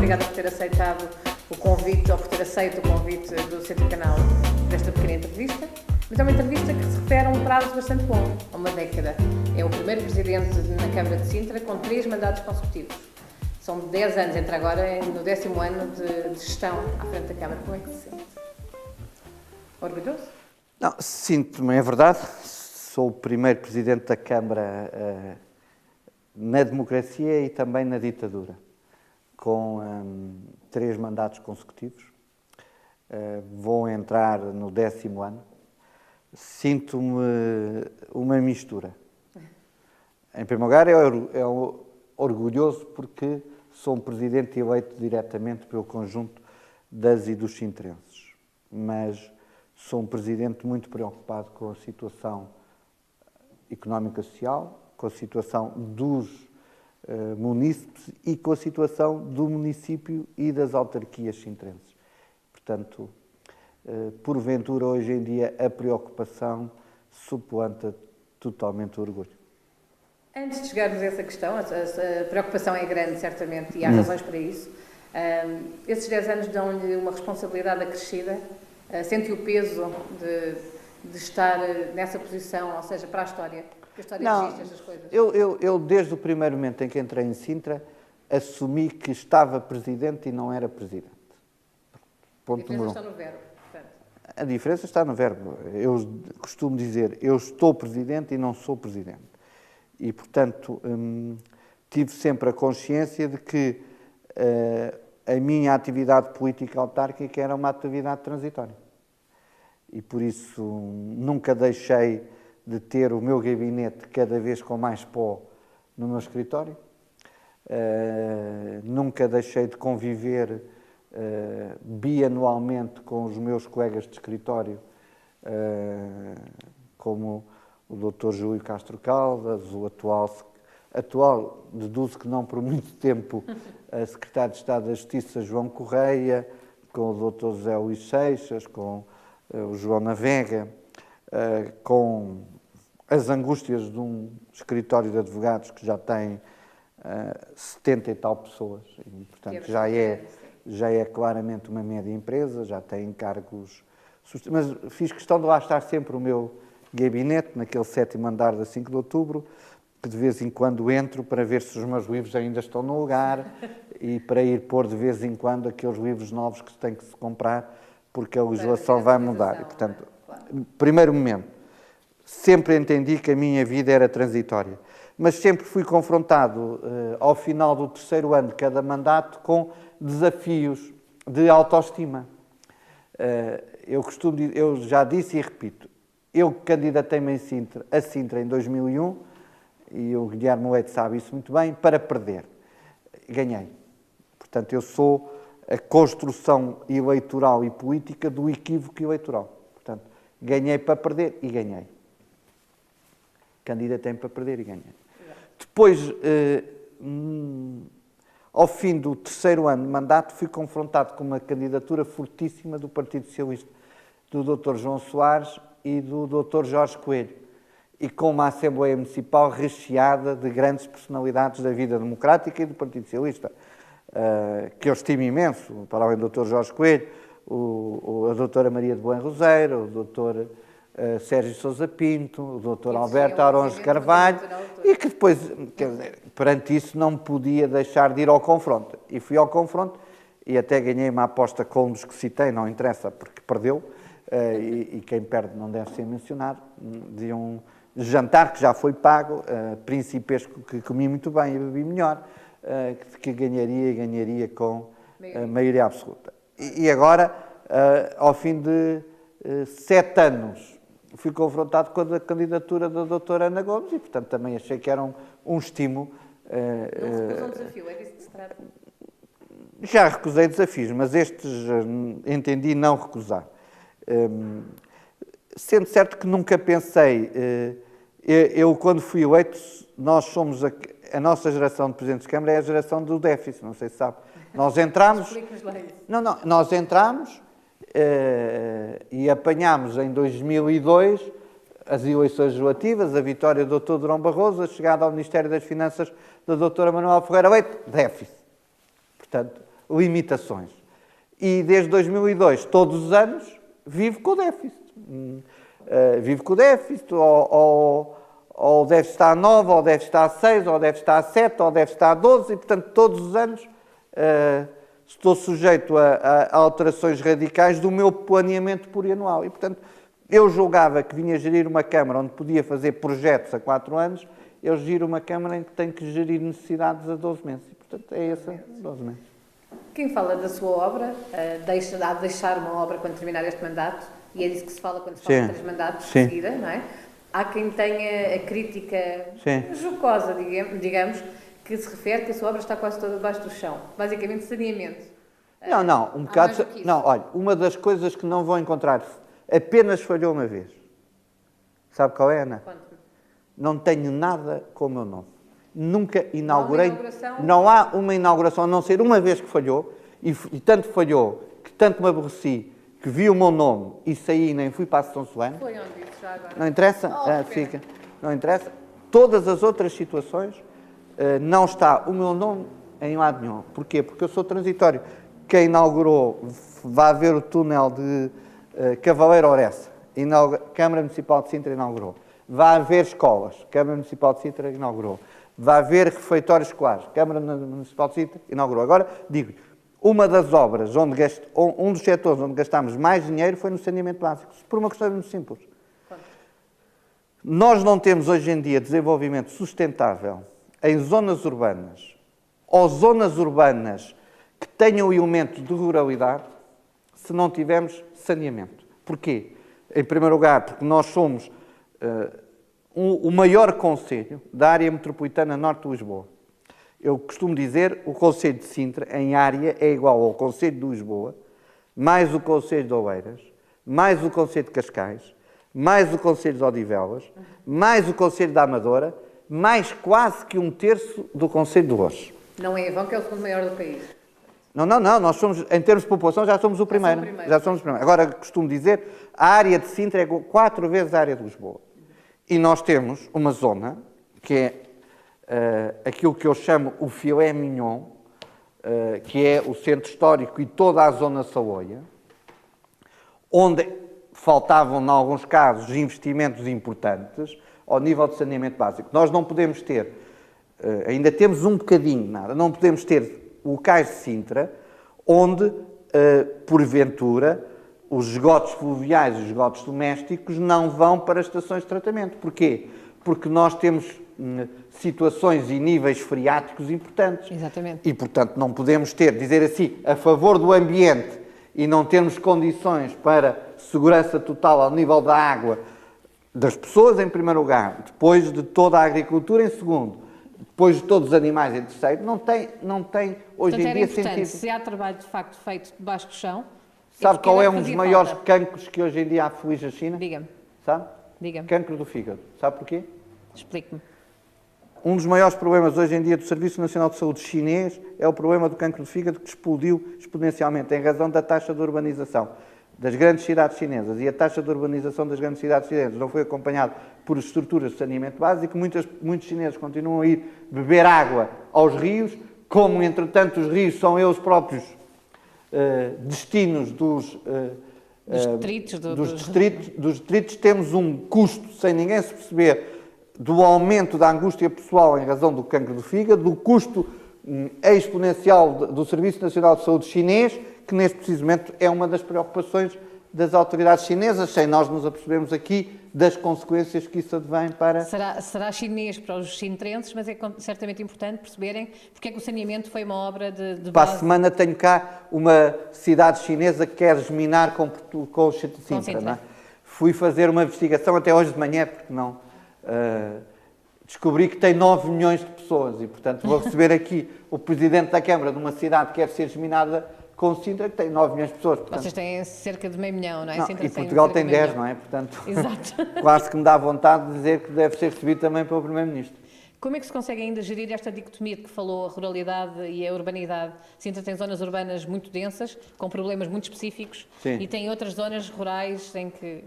obrigada por ter aceitado o convite, ou por ter aceito o convite do Centro Canal desta pequena entrevista. Mas é uma entrevista que se refere a um prazo bastante longo, a uma década. É o primeiro presidente na Câmara de Sintra com 3 mandatos consecutivos. São 10 anos, entre agora no 10º ano de gestão à frente da Câmara. Como é que se sente? Orgulhoso? Não, sinto-me, é verdade. Sou o primeiro presidente da Câmara na democracia e também na ditadura, com 3 mandatos consecutivos. Vou entrar no 10º ano. Sinto-me uma mistura. Em primeiro lugar, é orgulhoso porque sou um presidente eleito diretamente pelo conjunto das e dos sintrenses. Mas sou um presidente muito preocupado com a situação económica e social, com a situação dos munícipes e com a situação do município e das autarquias sintrenses. Portanto, porventura, hoje em dia, a preocupação suplanta totalmente o orgulho. Antes de chegarmos a essa questão, a preocupação é grande, certamente, e há razões para isso. Esses 10 anos dão-lhe uma responsabilidade acrescida. Sente o peso de estar nessa posição, ou seja, para a história? Porque a história existe, estas coisas. Eu, desde o primeiro momento em que entrei em Sintra, assumi que estava presidente e não era presidente. Ponto a diferença está no verbo. Portanto. A diferença está no verbo. Eu costumo dizer, eu estou presidente e não sou presidente. E, portanto, tive sempre a consciência de que a minha atividade política autárquica era uma atividade transitória. E, por isso, nunca deixei de ter o meu gabinete cada vez com mais pó no meu escritório. Nunca deixei de conviver bianualmente com os meus colegas de escritório, como o Dr. Júlio Castro Caldas, o atual, deduzo que não por muito tempo, a Secretário de Estado da Justiça, João Correia, com o Dr. José Luís Seixas, com o João Navega, com as angústias de um escritório de advogados que já tem 70 e tal pessoas, e, portanto, já é claramente uma média empresa, já tem cargos... Mas fiz questão de lá estar sempre o meu gabinete, naquele 7º andar da 5 de outubro, que de vez em quando entro para ver se os meus livros ainda estão no lugar e para ir pôr de vez em quando aqueles livros novos que tem que se comprar, porque a legislação vai mudar. E, portanto, primeiro momento, sempre entendi que a minha vida era transitória, mas sempre fui confrontado, ao final do 3º ano de cada mandato, com desafios de autoestima. Eu já disse e repito, eu candidatei-me a Sintra em 2001, e o Guilherme Leite sabe isso muito bem, para perder. Ganhei. Portanto, eu sou a construção eleitoral e política do equívoco eleitoral. Portanto, ganhei para perder e ganhei. Candidatei-me para perder e ganhei. Depois, ao fim do 3º ano de mandato, fui confrontado com uma candidatura fortíssima do Partido Socialista, do Dr. João Soares e do Dr. Jorge Coelho, e com uma Assembleia Municipal recheada de grandes personalidades da vida democrática e do Partido Socialista, que eu estimo imenso, para além do Dr. Jorge Coelho, a Doutora Maria de Belém Roseiro, o Dr. Sérgio Sousa Pinto, o Dr. Alberto Aronjo Carvalho, e que depois, quer dizer, perante isso, não podia deixar de ir ao confronto. E fui ao confronto e até ganhei uma aposta com um dos que citei, não interessa, porque perdeu, e quem perde não deve ser mencionado, de um jantar que já foi pago, principesco, que comi muito bem e bebi melhor, que ganharia com a maioria absoluta. E agora, ao fim de 7 anos, fui confrontado com a candidatura da doutora Ana Gomes e, portanto, também achei que era um estímulo. Não se recusou um desafio, é disso que se trata? Já recusei desafios, mas estes entendi não recusar. Sendo certo que nunca pensei, eu quando fui eleito, nós somos, a nossa geração de presidentes de Câmara é a geração do déficit, não sei se sabe. Nós entramos, nós entramos e apanhámos em 2002 as eleições legislativas, a vitória do Dr. Durão Barroso, a chegada ao Ministério das Finanças da Dra. Manuela Ferreira Leite, déficit. Portanto, limitações. E desde 2002, todos os anos, vivo com o déficit. Vivo com o déficit, ou o déficit está a 9, ou o déficit está a 6, ou o déficit está a 7, ou o déficit está a 12, e, portanto, todos os anos estou sujeito a alterações radicais do meu planeamento plurianual. E, portanto, eu julgava que vinha gerir uma Câmara onde podia fazer projetos a 4 anos, eu giro uma Câmara em que tenho que gerir necessidades a 12 meses. E, portanto, é essa, 12 meses. Quem fala da sua obra, há de deixar uma obra quando terminar este mandato, e é disso que se fala quando se fala de 3 mandatos de seguida, não é? Há quem tenha a crítica jocosa, digamos, que se refere que a sua obra está quase toda debaixo do chão. Basicamente, saneamento. Não, um bocado... Não, olha, uma das coisas que não vão encontrar, apenas falhou uma vez. Sabe qual é, Ana? Conte-me. Não tenho nada com o meu nome. Nunca inaugurei... inauguração? Não há uma inauguração, a não ser uma vez que falhou, e tanto falhou, que tanto me aborreci, que vi o meu nome e saí e nem fui para a São Solano. Foi onde isso já agora? Não interessa? Fica. Não interessa. Todas as outras situações, não está o meu nome em lado nenhum. Porquê? Porque eu sou transitório. Quem inaugurou, vai ver o túnel de Cavaleiro Oressa. Câmara Municipal de Sintra inaugurou. Vai haver escolas. Câmara Municipal de Sintra inaugurou. Vai haver refeitórios escolares. Câmara Municipal de Sintra inaugurou. Agora, digo, uma das obras, um dos setores onde gastámos mais dinheiro foi no saneamento básico. Por uma questão muito simples. Nós não temos hoje em dia desenvolvimento sustentável em zonas urbanas ou zonas urbanas que tenham elementos de ruralidade se não tivermos saneamento. Porquê? Em primeiro lugar, porque nós somos o maior concelho da área metropolitana norte de Lisboa. Eu costumo dizer, o concelho de Sintra, em área, é igual ao concelho de Lisboa, mais o concelho de Oeiras, mais o concelho de Cascais, mais o concelho de Odivelas, mais o concelho da Amadora, mais quase que 1/3 do concelho de Loures. Não é Avon, que é o segundo maior do país. Não, nós somos, em termos de população, já somos o primeiro. Já somos o primeiro. Agora, costumo dizer, a área de Sintra é 4 vezes a área de Lisboa. E nós temos uma zona, que é aquilo que eu chamo o filé mignon, que é o centro histórico e toda a zona Saloia, onde faltavam, em alguns casos, investimentos importantes ao nível de saneamento básico. Nós não podemos ter, ainda temos um bocadinho, nada, não podemos ter locais de Sintra onde, porventura, os esgotos fluviais e os esgotos domésticos não vão para as estações de tratamento. Porquê? Porque nós temos situações e níveis freáticos importantes. Exatamente. E, portanto, não podemos dizer assim, a favor do ambiente e não termos condições para segurança total ao nível da água, das pessoas em primeiro lugar, depois de toda a agricultura em segundo, depois de todos os animais em terceiro, não tem hoje em dia sentido. Se há trabalho de facto feito debaixo do chão... Sabe qual é um dos maiores cancros que hoje em dia aflige a China? Diga-me. Sabe? Diga-me. Cancro do fígado. Sabe porquê? Explique-me. Um dos maiores problemas hoje em dia do Serviço Nacional de Saúde chinês é o problema do cancro do fígado, que explodiu exponencialmente em razão da taxa de urbanização das grandes cidades chinesas. E a taxa de urbanização das grandes cidades chinesas não foi acompanhada por estruturas de saneamento básico. Muitos chineses continuam a ir beber água aos rios, como, entretanto, os rios são eles próprios destinos dos distritos, temos um custo, sem ninguém se perceber, do aumento da angústia pessoal em razão do cancro do fígado, do custo exponencial do Serviço Nacional de Saúde chinês, que neste preciso momento é uma das preocupações das autoridades chinesas, sem nós nos apercebermos aqui das consequências que isso advém para... Será chinês para os sintrenses, mas é certamente importante perceberem porque é que o saneamento foi uma obra de base. Para a semana tenho cá uma cidade chinesa que quer geminar com o Sintra. Não é? Fui fazer uma investigação até hoje de manhã, porque não... descobri que tem 9 milhões de pessoas e, portanto, vou receber aqui o Presidente da Câmara de uma cidade que quer ser geminada com Sintra, que tem 9 milhões de pessoas. Portanto... Vocês têm cerca de meio milhão, não é? Não, Sintra e Portugal tem 10, não é? Portanto, exato. Quase que me dá vontade de dizer que deve ser recebido também pelo Primeiro-Ministro. Como é que se consegue ainda gerir esta dicotomia de que falou, a ruralidade e a urbanidade? Sintra tem zonas urbanas muito densas, com problemas muito específicos, sim, e tem outras zonas rurais em que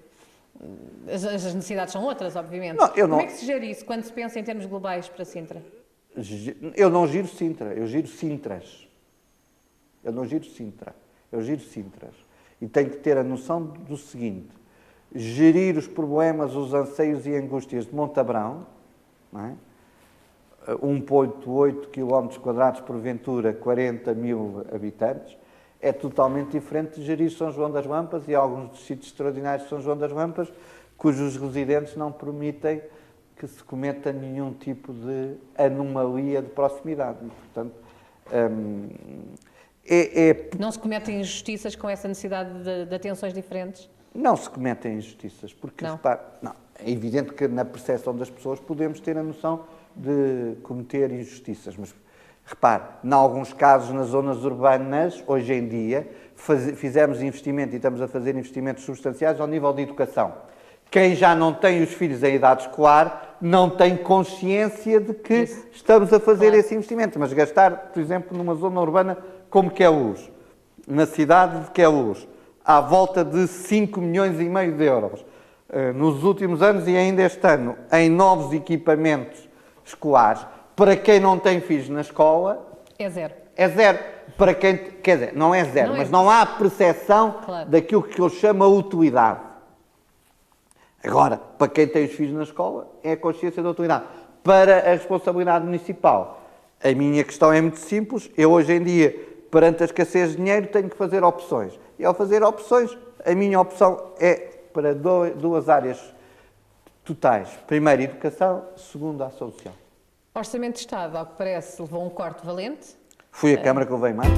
as necessidades são outras, obviamente. Como é que se gera isso quando se pensa em termos globais para Sintra? Eu não giro Sintra, eu giro Sintras. Eu não giro Sintra, eu giro Sintras. E tenho que ter a noção do seguinte: gerir os problemas, os anseios e angústias de Montabrão, não é? 1,8 km² porventura, 40 mil habitantes, é totalmente diferente de gerir São João das Lampas e alguns dos sítios extraordinários de São João das Lampas, cujos residentes não permitem que se cometa nenhum tipo de anomalia de proximidade. E, portanto, Não se cometem injustiças com essa necessidade de atenções diferentes? não se cometem injustiças, porque, Não. repare, não, é evidente que na percepção das pessoas podemos ter a noção de cometer injustiças, mas repare, em alguns casos nas zonas urbanas, hoje em dia, fizemos investimento e estamos a fazer investimentos substanciais ao nível de educação. Quem já não tem os filhos em idade escolar não tem consciência de que estamos a fazer esse investimento, mas gastar, por exemplo, numa zona urbana como Queluz, na cidade de Queluz, à volta de 5,5 milhões de euros, nos últimos anos e ainda este ano, em novos equipamentos escolares, para quem não tem filhos na escola... É zero. É zero. Para quem, quer dizer, não é zero, mas não há percepção daquilo que eu chamo a utilidade. Agora, para quem tem os filhos na escola, é a consciência da utilidade. Para a responsabilidade municipal, a minha questão é muito simples. Eu, hoje em dia, perante a escassez de dinheiro, tenho que fazer opções. E, ao fazer opções, a minha opção é para duas áreas totais. Primeiro, educação. Segundo, ação social. Orçamento de Estado, ao que parece, levou um corte valente. Fui a Câmara que levei mais.